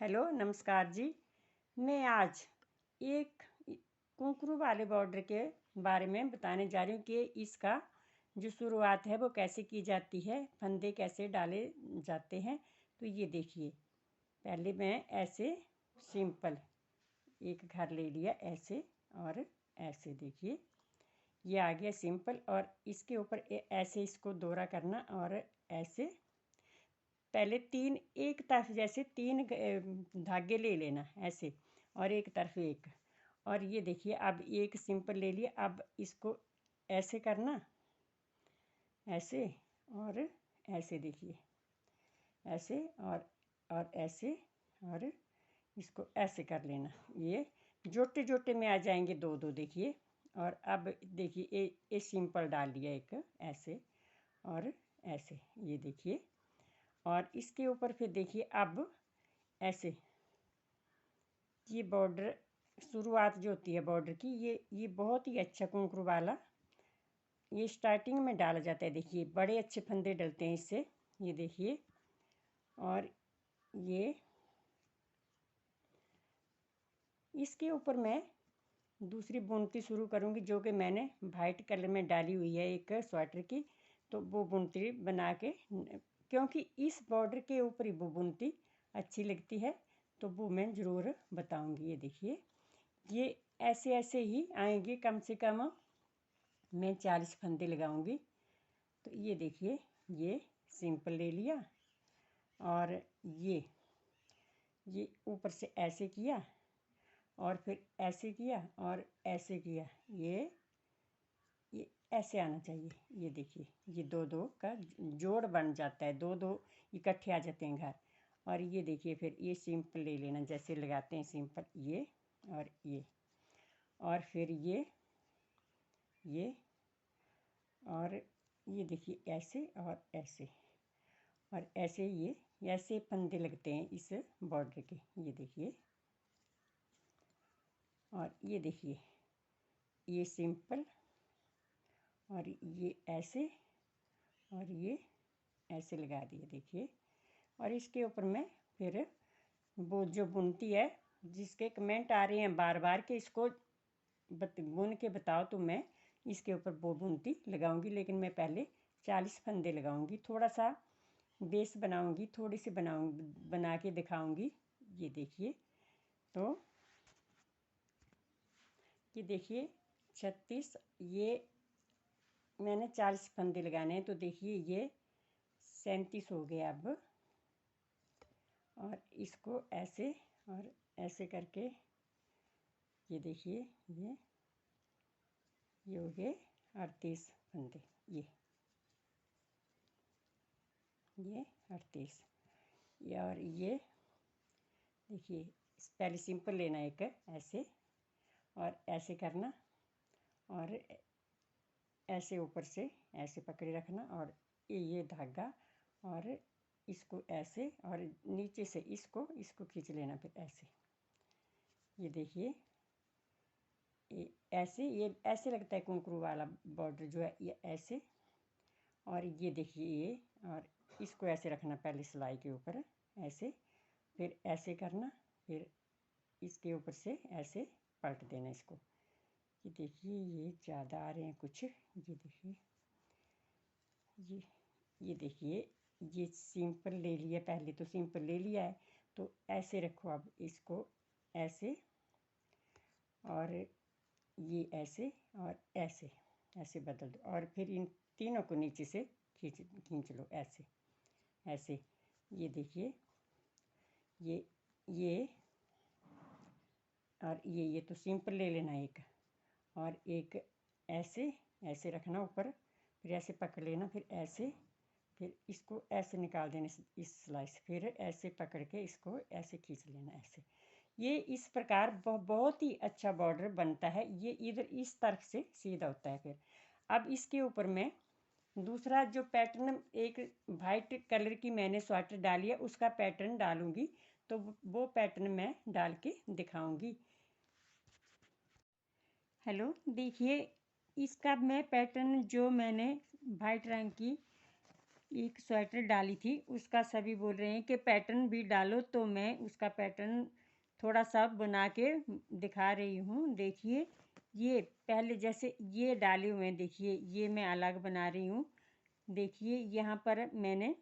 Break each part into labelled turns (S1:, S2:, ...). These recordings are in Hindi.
S1: हेलो नमस्कार जी। मैं आज एक कुंकरू वाले बॉर्डर के बारे में बताने जा रही हूँ कि इसका जो शुरुआत है वो कैसे की जाती है, फंदे कैसे डाले जाते हैं। तो ये देखिए, पहले मैं ऐसे सिंपल एक घर ले लिया ऐसे और ऐसे। देखिए ये आ गया सिंपल, और इसके ऊपर ऐसे इसको दोहरा करना और ऐसे पहले तीन एक तरफ जैसे तीन धागे ले लेना ऐसे, और एक तरफ एक। और ये देखिए अब एक सिंपल ले लिया, अब इसको ऐसे करना ऐसे और ऐसे। देखिए ऐसे और ऐसे, और इसको ऐसे कर लेना। ये जोटे जोटे में आ जाएंगे दो दो। देखिए, और अब देखिए ये सिंपल डाल दिया एक ऐसे और ऐसे। ये देखिए, और इसके ऊपर फिर देखिए अब ऐसे ये बॉर्डर शुरुआत जो होती है बॉर्डर की, ये बहुत ही अच्छा कुंकरू वाला ये स्टार्टिंग में डाला जाता है। देखिए बड़े अच्छे फंदे डलते हैं इससे। ये देखिए, और ये इसके ऊपर मैं दूसरी बुनती शुरू करूँगी जो कि मैंने वाइट कलर में डाली हुई है एक स्वेटर की। तो वो बुनती बना के, क्योंकि इस बॉर्डर के ऊपर ही वो बुनती अच्छी लगती है, तो वो मैं ज़रूर बताऊंगी। ये देखिए, ये ऐसे ऐसे ही आएंगे, कम से कम मैं 40 फंदे लगाऊंगी। तो ये देखिए, ये सिंपल ले लिया और ये ऊपर से ऐसे किया और फिर ऐसे किया और ऐसे किया। ये ऐसे आना चाहिए। ये देखिए, ये दो दो का जोड़ बन जाता है, दो दो इकट्ठे आ जाते हैं घर। और ये देखिए, फिर ये सिंपल ले लेना जैसे लगाते हैं सिंपल, ये और ये, और फिर ये और ये देखिए ऐसे और ऐसे और ऐसे। ये ऐसे फंदे लगते हैं इस बॉर्डर के। ये देखिए, और ये देखिए ये सिंपल, और ये ऐसे और ये ऐसे लगा दिए। देखिए, और इसके ऊपर मैं फिर वो जो बुनती है, जिसके कमेंट आ रहे हैं बार बार कि इसको बुन के बताओ, तो मैं इसके ऊपर वो बुनती लगाऊंगी। लेकिन मैं पहले 40 फंदे लगाऊंगी, थोड़ा सा बेस बनाऊंगी, थोड़ी सी बना के दिखाऊंगी। ये देखिए, तो ये देखिए 36, ये मैंने 40 फंदे लगाने हैं। तो देखिए ये 37 हो गया अब। और इसको ऐसे और ऐसे करके, ये देखिए ये हो गए 38 फंदे। ये 38। ये और ये देखिए, पहले सिंपल लेना एक ऐसे और ऐसे करना, और ऐसे ऊपर से ऐसे पकड़े रखना, और ये धागा, और इसको ऐसे और नीचे से इसको खींच लेना फिर ऐसे। ये देखिए, ये ऐसे लगता है कुंकरू वाला बॉर्डर जो है, ये ऐसे। और ये देखिए ये, और इसको ऐसे रखना पहले सिलाई के ऊपर ऐसे, फिर ऐसे करना, फिर इसके ऊपर से ऐसे पलट देना इसको। ये देखिए, ये ज़्यादा आ रहे हैं कुछ। ये देखिए, ये ये देखिए, ये सिंपल ले लिया, पहले तो सिंपल ले लिया है। तो ऐसे रखो अब इसको ऐसे, और ये ऐसे और ऐसे ऐसे बदल दो, और फिर इन तीनों को नीचे से खींच लो ऐसे ऐसे। ये देखिए, ये और ये तो सिंपल ले लेना एक, और एक ऐसे ऐसे रखना ऊपर, फिर ऐसे पकड़ लेना, फिर ऐसे, फिर इसको ऐसे निकाल देना इस सिलाई से, फिर ऐसे पकड़ के इसको ऐसे खींच लेना ऐसे। ये इस प्रकार बहुत ही अच्छा बॉर्डर बनता है। ये इधर इस तरफ से सीधा होता है। फिर अब इसके ऊपर मैं दूसरा जो पैटर्न, एक वाइट कलर की मैंने स्वेटर डाली है, उसका पैटर्न डालूंगी। तो वो पैटर्न मैं डाल के दिखाऊंगी। हेलो, देखिए इसका मैं पैटर्न जो मैंने वाइट रंग की एक स्वेटर डाली थी, उसका सभी बोल रहे हैं कि पैटर्न भी डालो, तो मैं उसका पैटर्न थोड़ा सा बना के दिखा रही हूँ। देखिए ये पहले जैसे ये डाले हुए हैं, देखिए ये मैं अलग बना रही हूँ। देखिए यहाँ पर मैंने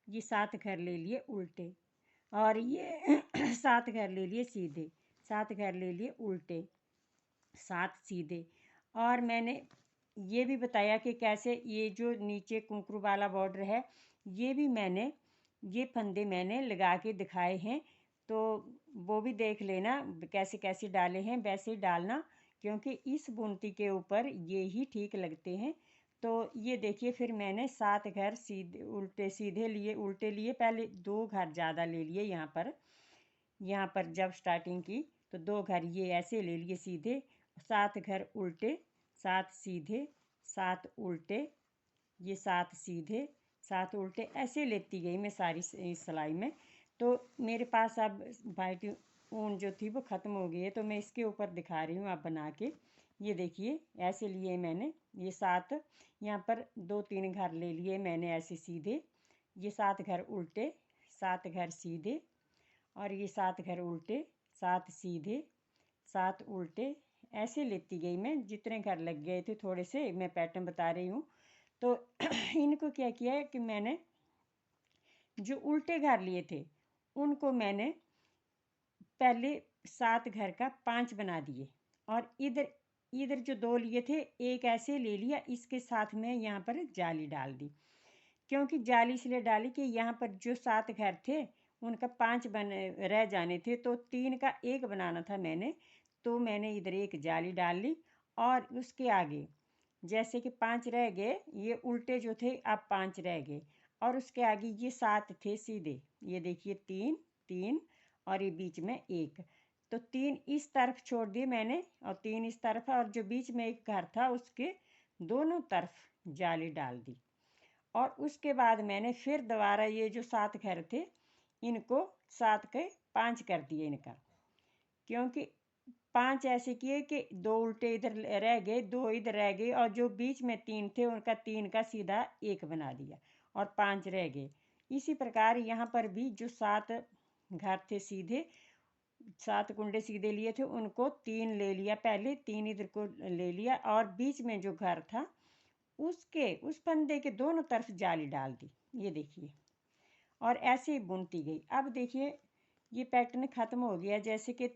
S1: ये 7 घर ले लिए उल्टे, और ये 7 घर ले लिए सीधे, 7 घर ले लिए उल्टे, 7 सीधे। और मैंने ये भी बताया कि कैसे ये जो नीचे कुंकरू वाला बॉर्डर है, ये भी मैंने ये फंदे मैंने लगा के दिखाए हैं, तो वो भी देख लेना कैसे कैसे डाले हैं, वैसे ही डालना, क्योंकि इस बुनती के ऊपर ये ही ठीक लगते हैं। तो ये देखिए फिर मैंने 7 घर सीधे उल्टे सीधे लिए, उल्टे लिए, पहले 2 घर ज़्यादा ले लिए यहाँ पर जब स्टार्टिंग की, तो 2 घर ये ऐसे ले लिए सीधे, 7 घर उल्टे, 7 सीधे, 7 उल्टे, ये 7 सीधे, 7 उल्टे, ऐसे लेती गई मैं सारी इस सिलाई में। तो मेरे पास अब वाइट ऊन जो थी वो ख़त्म हो गई है, तो मैं इसके ऊपर दिखा रही हूँ आप बना के। ये देखिए ऐसे लिए मैंने, ये 7 यहाँ पर 2-3 घर ले लिए मैंने ऐसे सीधे, ये 7 घर उल्टे, 7 घर सीधे, और ये 7 घर उल्टे, 7 सीधे, 7 उल्टे, ऐसे लेती गई मैं। जितने घर लग गए थे थोड़े से, मैं पैटर्न बता रही हूँ। तो इनको क्या किया है कि मैंने जो उल्टे घर लिए थे उनको मैंने पहले 7 घर का 5 बना दिए, और इधर इधर जो 2 लिए थे एक ऐसे ले लिया, इसके साथ में यहाँ पर जाली डाल दी, क्योंकि जाली इसलिए डाली कि यहाँ पर जो 7 घर थे उनका 5 बन रह जाने थे, तो 3 का 1 बनाना था मैंने, तो मैंने इधर एक जाली डाल ली। और उसके आगे जैसे कि 5 रह गए, ये उल्टे जो थे अब 5 रह गए, और उसके आगे ये 7 थे सीधे, ये देखिए 3 3, और ये बीच में 1, तो 3 इस तरफ छोड़ दिए मैंने और 3 इस तरफ, और जो बीच में एक घर था उसके दोनों तरफ जाली डाल दी। और उसके बाद मैंने फिर दोबारा ये जो 7 घर थे इनको 7 के 5 कर दिए इनका, क्योंकि 5 ऐसे किए कि 2 उल्टे इधर रह गए, 2 इधर रह गए, और जो बीच में 3 थे उनका 3 का सीधा 1 बना दिया, और 5 रह गए। इसी प्रकार यहाँ पर भी जो 7 घर थे सीधे, 7 कुंडे सीधे लिए थे उनको 3 ले लिया, पहले 3 इधर को ले लिया, और बीच में जो घर था उसके उस फंदे के दोनों तरफ जाली डाल दी, ये देखिए, और ऐसे ही बुनती गई। अब देखिए ये पैटर्न ख़त्म हो गया, जैसे कि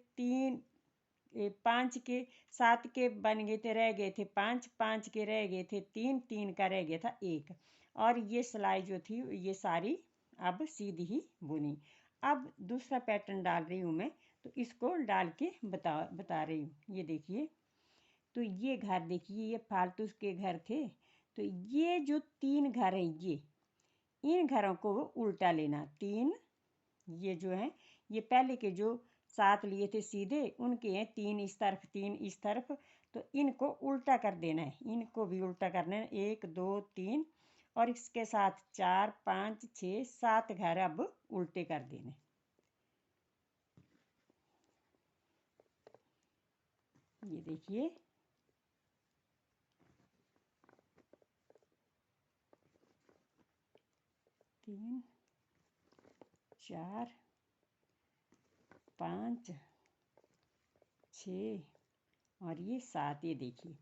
S1: 5 के 7 के बन गए थे, रह गए थे 5, 5 के रह गए थे 3, 3 का रह गया था 1, और ये सिलाई जो थी ये सारी अब सीधी ही बुनी। अब दूसरा पैटर्न डाल रही हूँ मैं, तो इसको डाल के बता रही हूँ। ये देखिए, तो ये घर देखिए, ये फालतू के घर थे, तो ये जो 3 घर हैं ये, इन घरों को उल्टा लेना। 3 ये जो है, ये पहले के जो 7 लिए थे सीधे उनके हैं 3 इस तरफ 3 इस तरफ, तो इनको उल्टा कर देना है, इनको भी उल्टा करना है, 1 2 3, और इसके साथ 4 5 6 7 घर अब उल्टे कर देने। ये देखिए, 3 4 5 6 और ये 7, ये देखिए।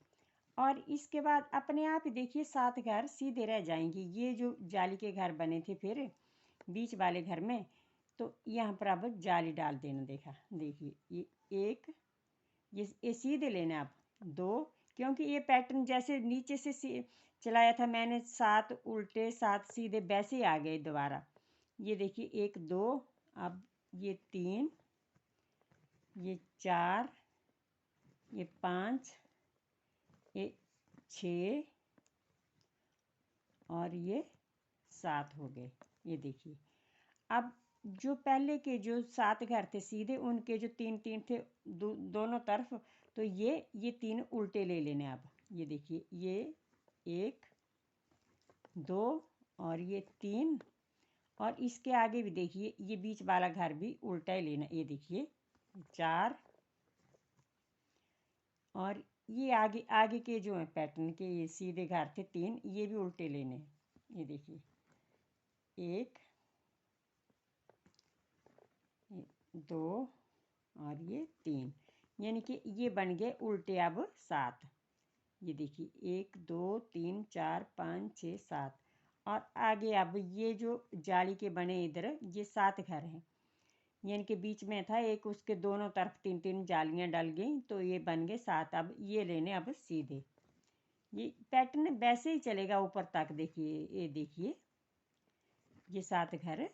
S1: और इसके बाद अपने आप ही देखिए 7 घर सीधे रह जाएंगे, ये जो जाली के घर बने थे फिर बीच वाले घर में, तो यहाँ पर अब जाली डाल देना। देखिए ये 1, ये सीधे लेना आप 2, क्योंकि ये पैटर्न जैसे नीचे से चलाया था मैंने 7 उल्टे 7 सीधे, वैसे ही आ गए दोबारा। ये देखिए 1 2, अब ये 3, ये 4, ये 5, ये 6, और ये 7 हो गए। ये देखिए, अब जो पहले के जो 7 घर थे सीधे उनके जो 3 3 थे दोनों तरफ, तो ये 3 उल्टे ले लेने अब। ये देखिए, ये 1 2 और ये 3, और इसके आगे भी देखिए ये बीच वाला घर भी उल्टा ही लेना। ये देखिए 4, और ये आगे आगे के जो है पैटर्न के ये सीधे घर थे 3, ये भी उल्टे लेने। ये देखिए 1 2 और ये 3, यानी कि ये बन गए उल्टे अब 7। ये देखिए 1 2 3 4 5 6 7। और आगे अब ये जो जाली के बने इधर ये 7 घर हैं, यानी कि बीच में था एक, उसके दोनों तरफ 3-3 जालियां डल गई तो ये बन गए 7। अब ये लेने अब सीधे, ये पैटर्न वैसे ही चलेगा ऊपर तक। देखिए ये देखिए ये 7 घर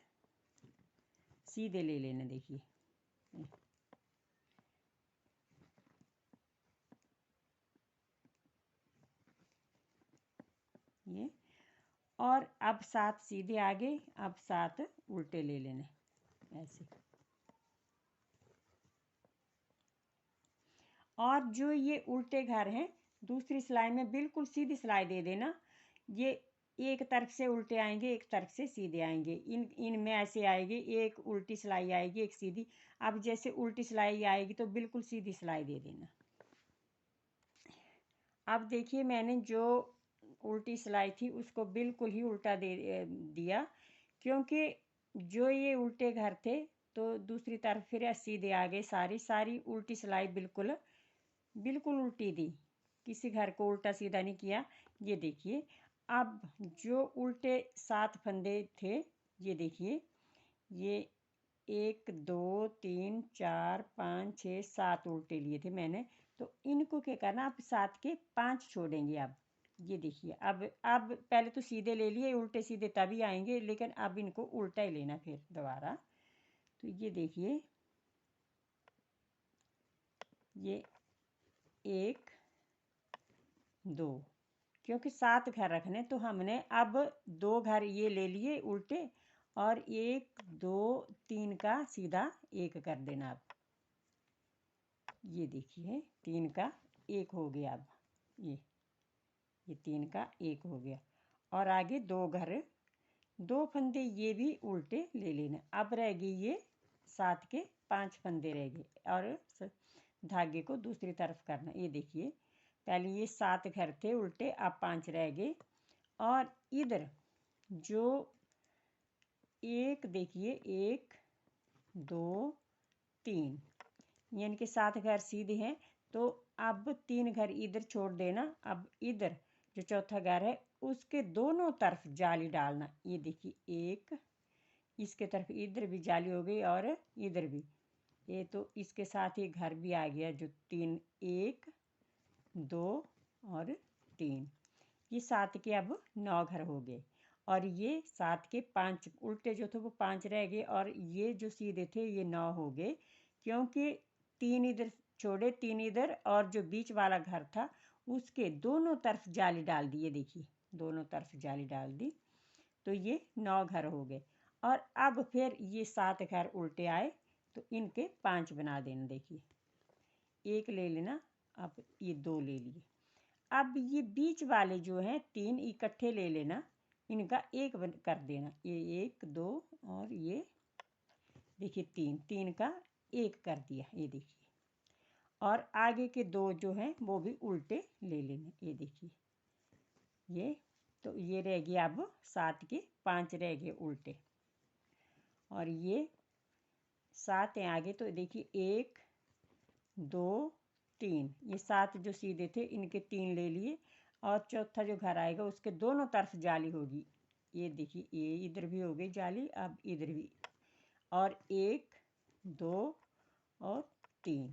S1: सीधे ले लेने। देखिए ये, और अब 7 सीधे आगे, अब 7 उल्टे ले लेने ऐसे। और जो ये उल्टे घर हैं दूसरी सिलाई में बिल्कुल सीधी सिलाई दे देना। ये एक तरफ से उल्टे आएंगे, एक तरफ से सीधे आएंगे, इनमें ऐसे आएगी, एक उल्टी सिलाई आएगी एक सीधी। अब जैसे उल्टी सिलाई आएगी तो बिल्कुल सीधी सिलाई दे देना। अब देखिए मैंने जो उल्टी सिलाई थी उसको बिल्कुल ही उल्टा दे दिया, क्योंकि जो ये उल्टे घर थे तो दूसरी तरफ फिर सीधे आगे सारी उल्टी सिलाई बिल्कुल बिल्कुल उल्टी दी, किसी घर को उल्टा सीधा नहीं किया। ये देखिए अब जो उल्टे 7 फंदे थे, ये देखिए ये 1 2 3 4 5 6 7 उल्टे लिए थे मैंने, तो इनको क्या करना, अब 7 के 5 छोड़ेंगे। अब ये देखिए अब पहले तो सीधे ले लिए, उल्टे सीधे तभी आएंगे, लेकिन अब इनको उल्टा ही लेना फिर दोबारा। तो ये देखिए ये 1 2, क्योंकि 7 घर रखने तो हमने अब 2 घर ये ले लिए उल्टे, और 1 2 3 का सीधा 1 कर देना। अब ये देखिए 3 का 1 हो गया। अब ये 3 का 1 हो गया, और आगे 2 घर 2 फंदे ये भी उल्टे ले लेना। अब रह गई ये 7 के 5 फंदे रह गए, और धागे को दूसरी तरफ करना। ये देखिए पहले ये 7 घर थे उल्टे, अब 5 रह गए, और इधर जो एक देखिए 1 2 3, यानी कि 7 घर सीधे हैं, तो अब 3 घर इधर छोड़ देना। अब इधर जो चौथा घर है उसके दोनों तरफ जाली डालना। ये देखिए 1, इसके तरफ इधर भी जाली हो गई और इधर भी, ये तो इसके साथ ही घर भी आ गया जो 3 1 2 और 3, ये 7 के अब 9 घर हो गए, और ये 7 के 5 उल्टे जो थे वो 5 रह गए, और ये जो सीधे थे ये 9 हो गए, क्योंकि 3 इधर छोड़े 3 इधर, और जो बीच वाला घर था उसके दोनों तरफ जाली डाल दी। ये देखिए दोनों तरफ जाली डाल दी, तो ये 9 घर हो गए। और अब फिर ये 7 घर उल्टे आए तो इनके 5 बना देना। देखिए 1 ले लेना, अब ये 2 ले लिए। अब ये बीच वाले जो हैं 3 इकट्ठे ले लेना, इनका 1 कर देना। ये 1 2 और ये देखिए 3 का 1 कर दिया। ये देखिए, और आगे के 2 जो हैं वो भी उल्टे ले लेने। ये देखिए ये, तो ये रह गया अब 7 के 5 रह गए उल्टे, और ये 7 हैं आगे, तो देखिए 1 2 3, ये 7 जो सीधे थे इनके 3 ले लिए, और चौथा जो घर आएगा उसके दोनों तरफ जाली होगी। ये देखिए ये इधर भी हो गई जाली, अब इधर भी, और 1 2 और 3,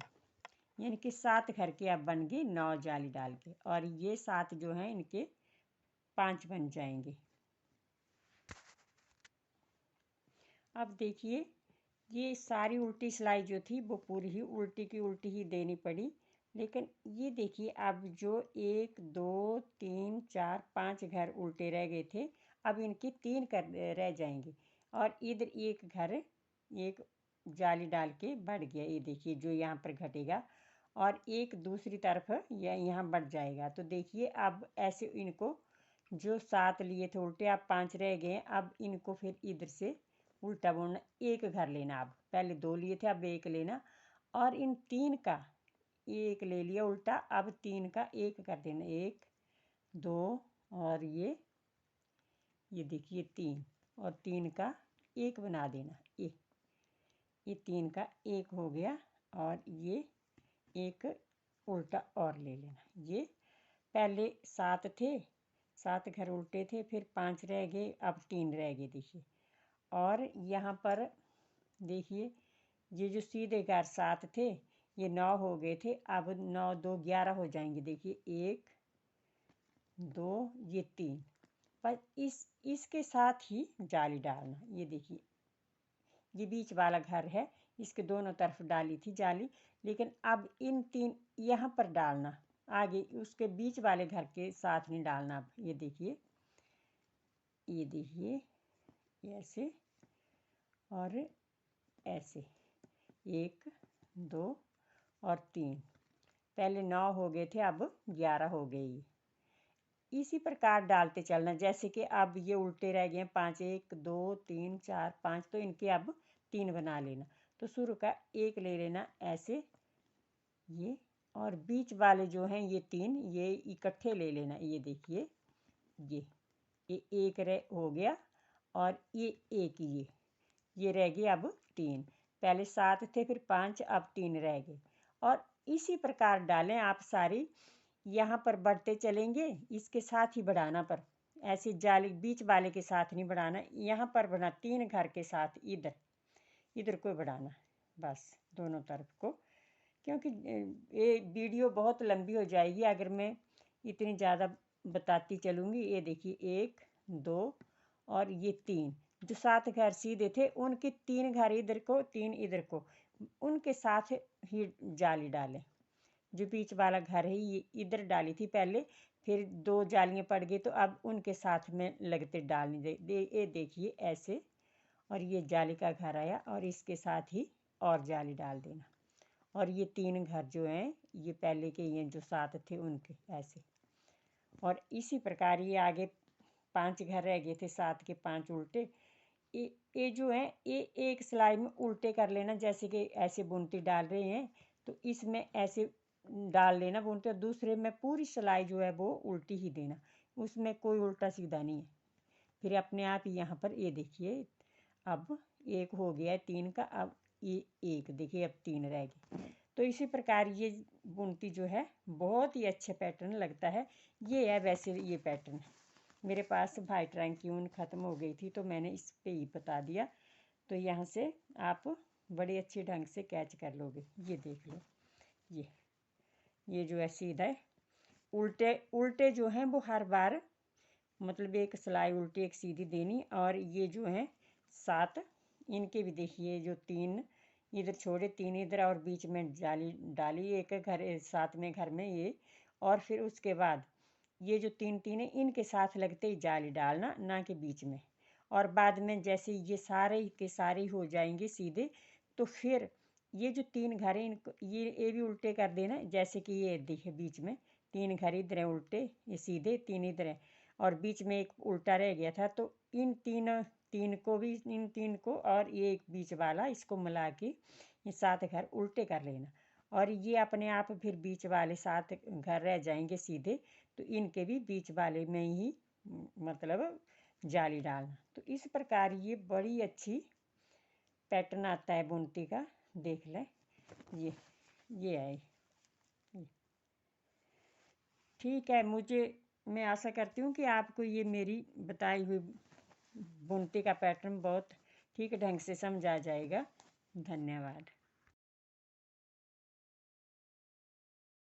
S1: यानी कि 7 घर के अब बन गए 9 जाली डाल के, और ये 7 जो हैं इनके 5 बन जाएंगे। अब देखिए ये सारी उल्टी सिलाई जो थी वो पूरी ही उल्टी की उल्टी ही देनी पड़ी, लेकिन ये देखिए अब जो 1 2 3 4 5 घर उल्टे रह गए थे, अब इनके 3 कर रह जाएंगे, और इधर एक घर एक जाली डाल के बढ़ गया। ये देखिए जो यहाँ पर घटेगा, और एक दूसरी तरफ या यहाँ बढ़ जाएगा। तो देखिए अब ऐसे इनको जो 7 लिए थे उल्टे, अब 5 रह गए, अब इनको फिर इधर से उल्टा बुनना। 1 घर लेना, अब पहले 2 लिए थे अब 1 लेना, और इन 3 का 1 ले लिया उल्टा, अब 3 का 1 कर देना। 1 2 और ये देखिए 3, और 3 का 1 बना देना। ये 3 का 1 हो गया और ये एक उल्टा और ले लेना। ये पहले 7 थे, 7 घर उल्टे थे, फिर 5 रह गए, अब 3 रह गए देखिए। और यहाँ पर देखिए ये जो सीधे घर 7 थे ये 9 हो गए थे, अब 9 2 11 हो जाएंगे। देखिए 1 2 ये 3, पर इसके साथ ही जाली डालना। ये देखिए ये बीच वाला घर है, इसके दोनों तरफ डाली थी जाली, लेकिन अब इन 3 यहाँ पर डालना, आगे उसके बीच वाले घर के साथ नहीं डालना। अब ये देखिए ऐसे और ऐसे 1 2 और 3, पहले 9 हो गए थे, अब 11 हो गई। इसी प्रकार डालते चलना, जैसे कि अब ये उल्टे रह गए 5 1 2 3 4 5, तो इनके अब 3 बना लेना। तो शुरू का 1 ले लेना ऐसे, ये और बीच वाले जो हैं ये 3 ये इकट्ठे ले लेना। ये देखिए ये 1 हो गया और ये 1 ये रह गए अब 3, पहले 7 थे फिर 5 अब 3 रह गए। और इसी प्रकार डालें आप सारी, यहाँ पर बढ़ते चलेंगे, इसके साथ ही बढ़ाना, पर ऐसे जाली बीच वाले के साथ नहीं बढ़ाना, यहाँ पर बढ़ा 3 घर के साथ इधर को बढ़ाना, बस दोनों तरफ को, क्योंकि ये वीडियो बहुत लंबी हो जाएगी अगर मैं इतनी ज़्यादा बताती चलूँगी। ये देखिए 1 2 और ये 3, जो 7 घर सीधे थे उनके 3 घर इधर को 3 इधर को, उनके साथ ही जाली डालें। जो बीच वाला घर है ये इधर डाली थी पहले, फिर 2 जालियाँ पड़ गई, तो अब उनके साथ में लगते डालनी ये देखिए ऐसे, और ये जाली का घर आया और इसके साथ ही और जाली डाल देना। और ये 3 घर जो हैं ये पहले के ये जो 7 थे उनके ऐसे, और इसी प्रकार ये आगे 5 घर रह गए थे, 7 के 5 उल्टे, ये जो है ये एक सिलाई में उल्टे कर लेना, जैसे कि ऐसे बुनती डाल रहे हैं तो इसमें ऐसे डाल लेना बुनते, और दूसरे में पूरी सिलाई जो है वो उल्टी ही देना, उसमें कोई उल्टा सीधा नहीं है। फिर अपने आप यहाँ पर ये देखिए अब 1 हो गया 3 का, अब ये 1 देखिए अब 3 रह गए। तो इसी प्रकार ये बुनती जो है बहुत ही अच्छे पैटर्न लगता है। ये है वैसे ये पैटर्न, मेरे पास वाइट रंग की ऊन ख़त्म हो गई थी तो मैंने इस पे ही बता दिया, तो यहाँ से आप बड़े अच्छे ढंग से कैच कर लोगे। ये देख लो, ये जो है सीधा है, उल्टे जो हैं वो हर बार मतलब एक सिलाई उल्टी एक सीधी देनी, और ये जो है 7 इनके भी देखिए जो 3 इधर छोड़े 3 इधर और बीच में जाली डाली एक घर 7वें घर में ये, और फिर उसके बाद ये जो 3 है इनके साथ लगते ही जाली डालना, ना कि बीच में। और बाद में जैसे ये सारे के सारे हो जाएंगे सीधे, तो फिर ये जो 3 घर हैं इनको ये भी उल्टे कर देना, जैसे कि ये देखिए बीच में 3 घर इधर हैं उल्टे, ये सीधे 3 इधर हैं और बीच में एक उल्टा रह गया था, तो इन 3 को भी, इन 3 को और ये एक बीच वाला इसको मिला के ये 7 घर उल्टे कर लेना, और ये अपने आप फिर बीच वाले 7 घर रह जाएंगे सीधे, तो इनके भी बीच वाले में ही मतलब जाली डालना। तो इस प्रकार ये बड़ी अच्छी पैटर्न आता है बुनती का, देख लें ये है। ठीक है, मैं आशा करती हूँ कि आपको ये मेरी बताई हुई बुनती का पैटर्न बहुत ठीक ढंग से समझ आ जाएगा। धन्यवाद।